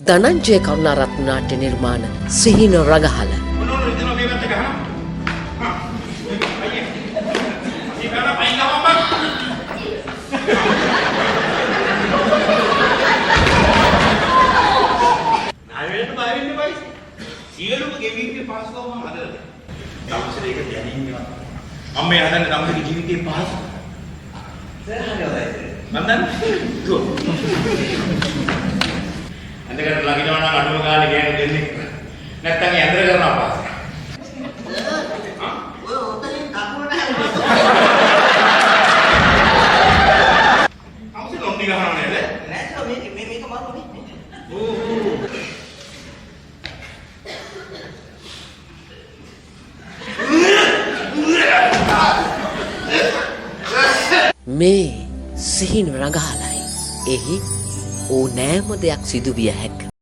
ධනංජය කරුණාරත්න නාට්‍ය නිර්මාණ සිහින රඟහල අම්මේ හදන්න තමගේ ජීවිතේ පහසු. මන්දන් තෝ. අන්දකට ලගිනවා නම් අඩුම ගානේ ගෑනු දෙන්නේ. නැත්තම් ඒ ඇඳර කරනවා පාස්. ඔය ඔතනින් කකුල නැහැ. අවුසේ ලොම්ටි ගහනවා නේද? නෑ මේක මාරුනේ. මේ සිහින රඟහලයි එහි ඕනෑම දෙයක් සිදුවිය හැක